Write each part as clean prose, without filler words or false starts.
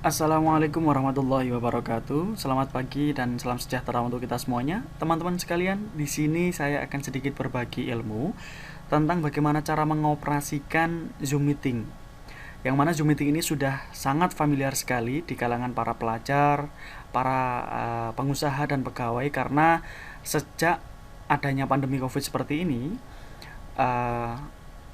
Assalamualaikum warahmatullahi wabarakatuh. Selamat pagi dan salam sejahtera untuk kita semuanya. Teman-teman sekalian, di sini saya akan sedikit berbagi ilmu tentang bagaimana cara mengoperasikan Zoom Meeting. Yang mana Zoom Meeting ini sudah sangat familiar sekali di kalangan para pelajar, para pengusaha dan pegawai karena sejak adanya pandemi Covid seperti ini, uh,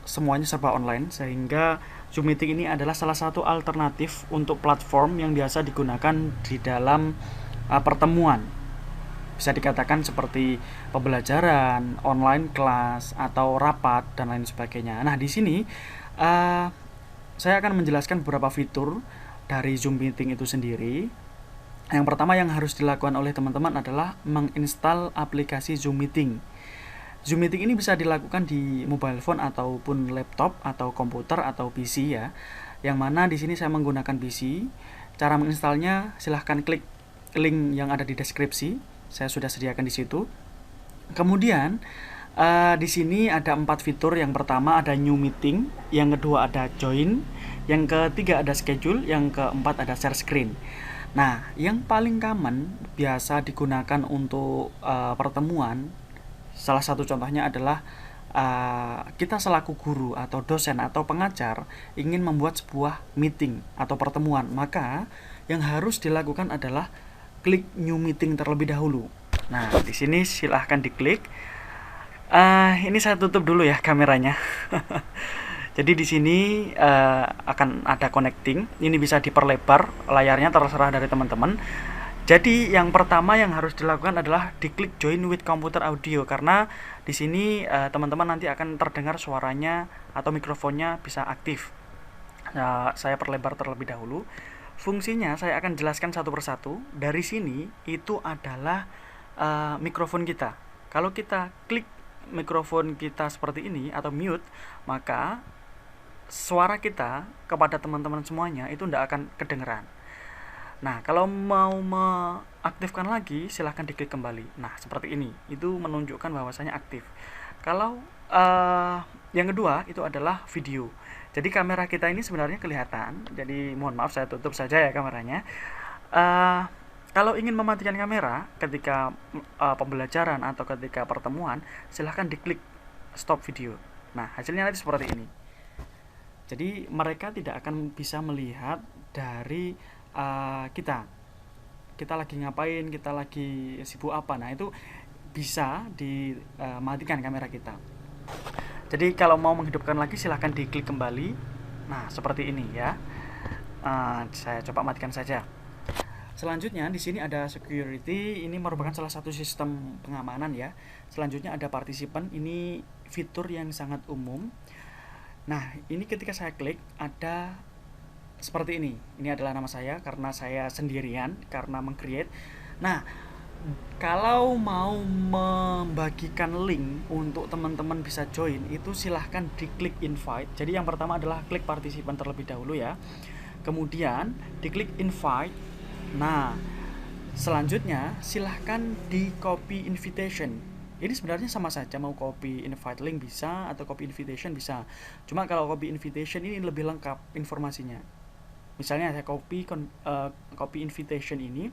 semuanya serba online, sehingga Zoom Meeting ini adalah salah satu alternatif untuk platform yang biasa digunakan di dalam pertemuan. Bisa dikatakan seperti pembelajaran, online kelas, atau rapat dan lain sebagainya. Nah, di sini uh, saya akan menjelaskan beberapa fitur dari Zoom Meeting itu sendiri. Yang pertama yang harus dilakukan oleh teman-teman adalah menginstal aplikasi Zoom Meeting. Zoom Meeting ini bisa dilakukan di mobile phone ataupun laptop atau komputer atau PC ya. Yang mana di sini saya menggunakan PC. Cara menginstalnya silahkan klik link yang ada di deskripsi. Saya sudah sediakan di situ. Kemudian di sini ada 4 fitur. Yang pertama ada New Meeting, yang kedua ada Join, yang ketiga ada Schedule, yang keempat ada Share Screen. Nah, yang paling common biasa digunakan untuk pertemuan, salah satu contohnya adalah kita selaku guru atau dosen atau pengajar ingin membuat sebuah meeting atau pertemuan, maka yang harus dilakukan adalah klik New Meeting terlebih dahulu. Nah, di sini silahkan diklik. Ini saya tutup dulu ya kameranya. Jadi di sini akan ada connecting. Ini bisa diperlebar layarnya, terserah dari teman-teman. Jadi yang pertama yang harus dilakukan adalah diklik join with computer audio, karena di sini teman-teman nanti akan terdengar suaranya atau mikrofonnya bisa aktif. Nah, saya perlebar terlebih dahulu. Fungsinya saya akan jelaskan satu persatu. Dari sini itu adalah mikrofon kita. Kalau kita klik mikrofon kita seperti ini atau mute, maka suara kita kepada teman-teman semuanya itu tidak akan kedengeran. Nah, kalau mau mengaktifkan lagi, silahkan diklik kembali. Nah, seperti ini. Itu menunjukkan bahwasanya aktif. Kalau yang kedua itu adalah video. Jadi kamera kita ini sebenarnya kelihatan. Jadi mohon maaf saya tutup saja ya kameranya. Kalau ingin mematikan kamera ketika pembelajaran atau ketika pertemuan, silahkan diklik stop video. Nah, hasilnya nanti seperti ini. Jadi mereka tidak akan bisa melihat dari kita lagi ngapain, kita lagi sibuk apa. Nah, itu bisa dimatikan kamera kita. Jadi kalau mau menghidupkan lagi silahkan diklik kembali. Nah, seperti ini ya. Saya coba matikan saja. Selanjutnya di sini ada security. Ini merupakan salah satu sistem pengamanan ya. Selanjutnya ada participant. Ini fitur yang sangat umum. Nah, ini ketika saya klik ada seperti ini. Ini adalah nama saya karena saya sendirian karena meng-create. Nah, kalau mau membagikan link untuk teman-teman bisa join, itu silahkan diklik invite. Jadi yang pertama adalah klik participant terlebih dahulu ya. Kemudian diklik invite. Nah, selanjutnya silahkan di copy invitation. Ini sebenarnya sama saja, mau copy invite link bisa atau copy invitation bisa. Cuma kalau copy invitation ini lebih lengkap informasinya. Misalnya saya copy invitation ini.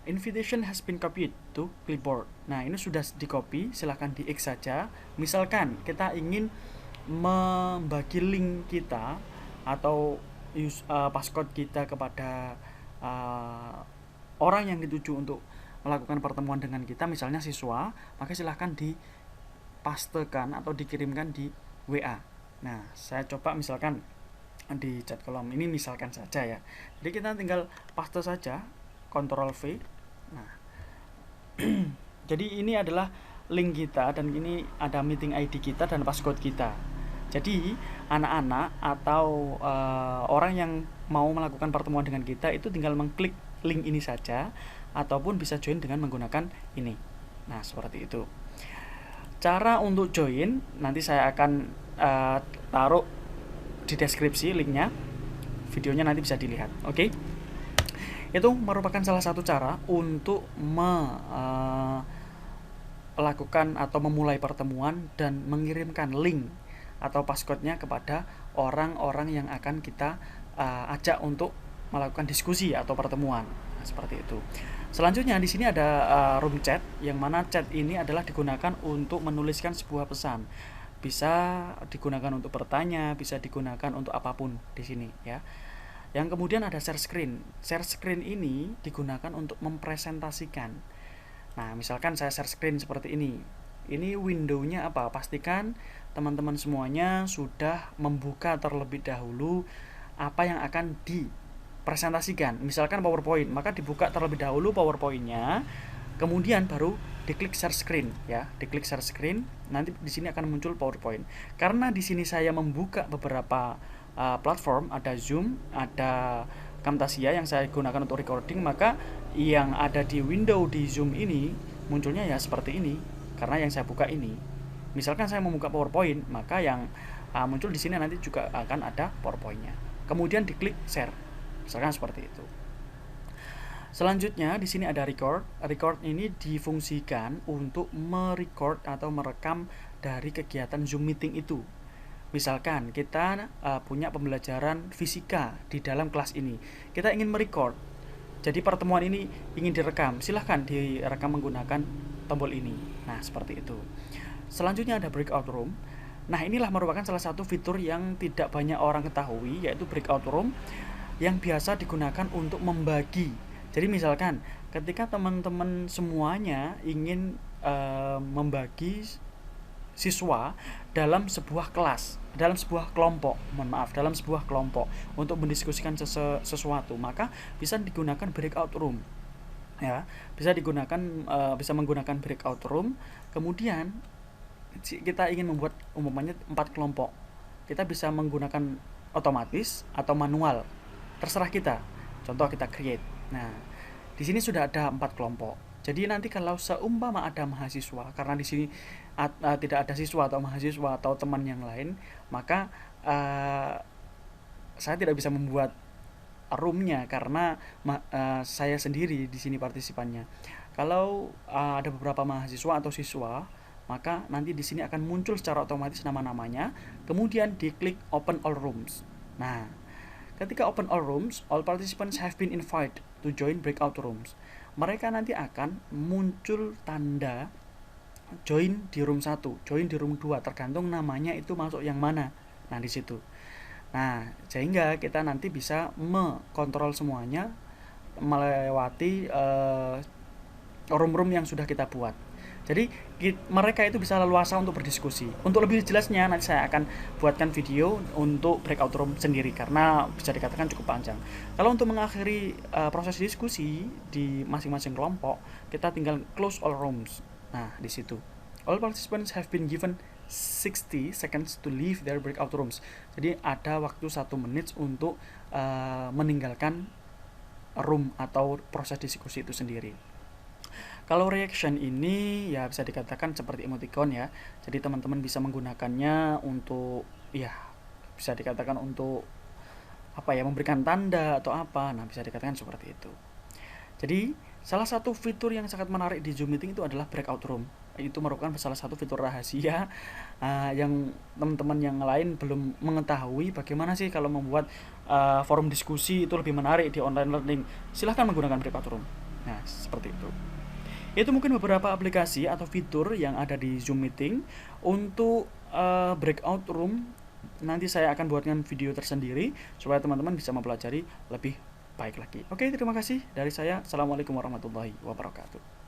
Invitation has been copied to clipboard. Nah, ini sudah di copy, silahkan di X saja. Misalkan kita ingin membagi link kita atau passcode kita kepada orang yang dituju untuk melakukan pertemuan dengan kita, misalnya siswa, maka silahkan dipastekan atau dikirimkan di WA. Nah, saya coba misalkan di chat kolom ini misalkan saja ya. Jadi kita tinggal paste saja, Ctrl V. Nah, jadi ini adalah link kita dan ini ada meeting ID kita dan passcode kita. Jadi anak-anak atau orang yang mau melakukan pertemuan dengan kita itu tinggal mengklik link ini saja ataupun bisa join dengan menggunakan ini. Nah, seperti itu. Cara untuk join nanti saya akan taruh di deskripsi linknya. Videonya nanti bisa dilihat. Oke. Itu merupakan salah satu cara untuk melakukan atau memulai pertemuan dan mengirimkan link atau passcode-nya kepada orang-orang yang akan kita ajak untuk melakukan diskusi atau pertemuan. Nah, seperti itu. Selanjutnya di sini ada room chat, yang mana chat ini adalah digunakan untuk menuliskan sebuah pesan. Bisa digunakan untuk bertanya, bisa digunakan untuk apapun di sini ya. Yang kemudian ada share screen. Share screen ini digunakan untuk mempresentasikan. Nah, misalkan saya share screen seperti ini. Ini window-nya apa? Pastikan teman-teman semuanya sudah membuka terlebih dahulu apa yang akan dipresentasikan. Misalkan PowerPoint, maka dibuka terlebih dahulu PowerPoint-nya, kemudian baru diklik share screen ya. Diklik share screen, nanti di sini akan muncul PowerPoint. Karena di sini saya membuka beberapa platform, ada Zoom, ada Camtasia yang saya gunakan untuk recording, maka yang ada di window di Zoom ini munculnya ya seperti ini karena yang saya buka ini. Misalkan saya membuka PowerPoint, maka yang muncul di sini nanti juga akan ada PowerPoint-nya. Kemudian diklik share. Misalkan seperti itu. Selanjutnya di sini ada record. Record ini difungsikan untuk merecord atau merekam dari kegiatan Zoom meeting itu. Misalkan kita punya pembelajaran fisika di dalam kelas ini, kita ingin merecord. Jadi pertemuan ini ingin direkam, silahkan direkam menggunakan tombol ini. Nah, seperti itu. Selanjutnya ada breakout room. Nah, inilah merupakan salah satu fitur yang tidak banyak orang ketahui, yaitu breakout room yang biasa digunakan untuk membagi. Jadi misalkan ketika teman-teman semuanya ingin membagi siswa dalam sebuah kelas, dalam sebuah kelompok, dalam sebuah kelompok untuk mendiskusikan sesuatu, maka bisa digunakan breakout room. Ya, bisa menggunakan breakout room. Kemudian kita ingin membuat umumnya 4 kelompok. Kita bisa menggunakan otomatis atau manual. Terserah kita. Contoh kita create. Nah, di sini sudah ada 4 kelompok. Jadi nanti kalau seumpama ada mahasiswa, karena di sini tidak ada siswa atau mahasiswa atau teman yang lain, maka saya tidak bisa membuat roomnya karena saya sendiri di sini partisipannya. Kalau ada beberapa mahasiswa atau siswa, maka nanti di sini akan muncul secara otomatis nama-namanya, kemudian diklik open all rooms. Nah, ketika open all rooms, all participants have been invited to join breakout rooms. Mereka nanti akan muncul tanda join di room 1, join di room 2, tergantung namanya itu masuk yang mana. Nah, di situ. Nah, sehingga kita nanti bisa mengontrol semuanya melewati room-room yang sudah kita buat. Jadi mereka itu bisa leluasa untuk berdiskusi. Untuk lebih jelasnya nanti saya akan buatkan video untuk breakout room sendiri karena bisa dikatakan cukup panjang. Kalau untuk mengakhiri proses diskusi di masing-masing kelompok, kita tinggal close all rooms. Nah, di situ. All participants have been given 60 seconds to leave their breakout rooms. Jadi ada waktu 1 menit untuk meninggalkan room atau proses diskusi itu sendiri. Kalau reaction ini ya bisa dikatakan seperti emoticon ya. Jadi teman-teman bisa menggunakannya untuk ya bisa dikatakan untuk apa ya, memberikan tanda atau apa. Nah, bisa dikatakan seperti itu. Jadi salah satu fitur yang sangat menarik di Zoom meeting itu adalah breakout room. Itu merupakan salah satu fitur rahasia yang teman-teman yang lain belum mengetahui bagaimana sih kalau membuat forum diskusi itu lebih menarik di online learning. Silahkan menggunakan breakout room. Nah, seperti itu. Itu mungkin beberapa aplikasi atau fitur yang ada di Zoom meeting. Untuk breakout room nanti saya akan buatkan video tersendiri supaya teman-teman bisa mempelajari lebih baik lagi. Oke, terima kasih dari saya. Assalamualaikum warahmatullahi wabarakatuh.